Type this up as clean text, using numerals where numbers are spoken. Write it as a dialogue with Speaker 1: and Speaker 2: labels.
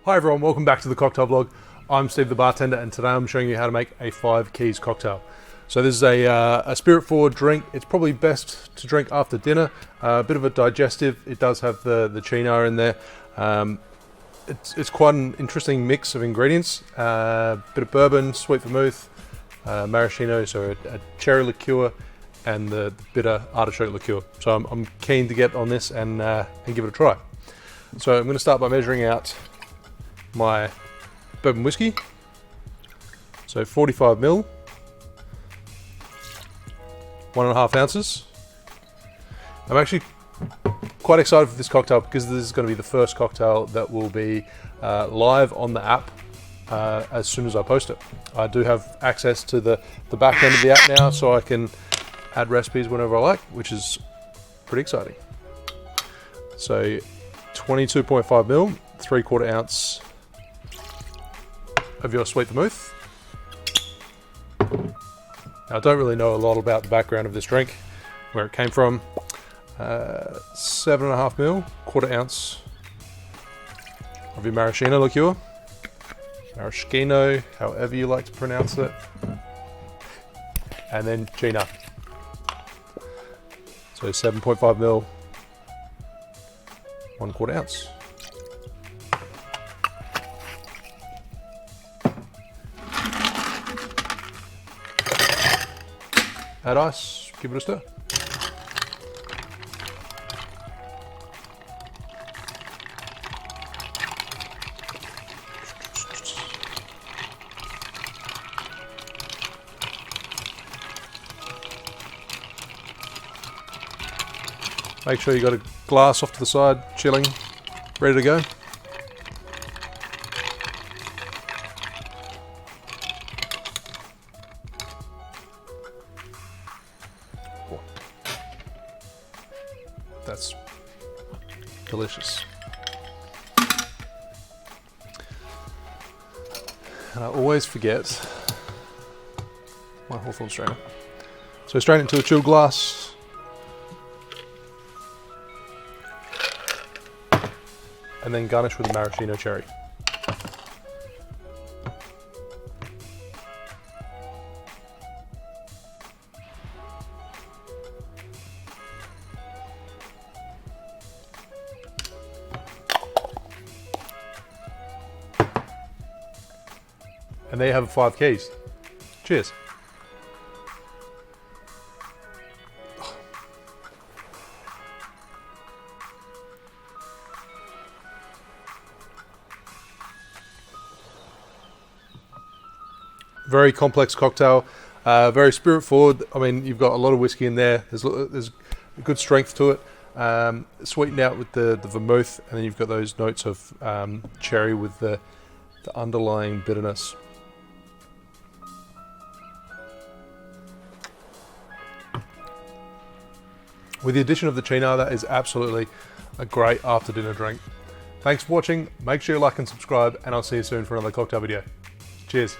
Speaker 1: Hi everyone, welcome back to the cocktail vlog. I'm Steve the bartender, and today I'm showing you how to make a 5 keys cocktail. So this is a spirit forward drink. It's probably best to drink after dinner. A bit of a digestive. It does have the Cynar in there. It's quite an interesting mix of ingredients. Bit of bourbon, sweet vermouth, maraschino, so a cherry liqueur, and the bitter artichoke liqueur. So I'm keen to get on this and give it a try. So I'm going to start by measuring out my bourbon whiskey. So 45 ml, 1.5 ounces. I'm actually quite excited for this cocktail because this is going to be the first cocktail that will be live on the app as soon as I post it. I do have access to the back end of the app now, so I can add recipes whenever I like, which is pretty exciting. So 22.5 ml, 3/4 ounce of your sweet vermouth. Now, I don't really know a lot about the background of this drink, where it came from. 7.5 ml, 1/4 ounce of your maraschino liqueur. Maraschino, however you like to pronounce it. And then Cynar. So 7.5 ml, 1/4 ounce. Add ice, give it a stir. Make sure you got a glass off to the side, chilling, ready to go. That's delicious. And I always forget my Hawthorne strainer. So strain it into a chilled glass. And then garnish with a maraschino cherry. And there you have 5 keys. Cheers. Very complex cocktail, very spirit forward. I mean, you've got a lot of whiskey in there. There's a good strength to it. Sweetened out with the vermouth, and then you've got those notes of cherry with the underlying bitterness. With the addition of the Cynar, that is absolutely a great after dinner drink. Thanks for watching. Make sure you like and subscribe, and I'll see you soon for another cocktail video. Cheers.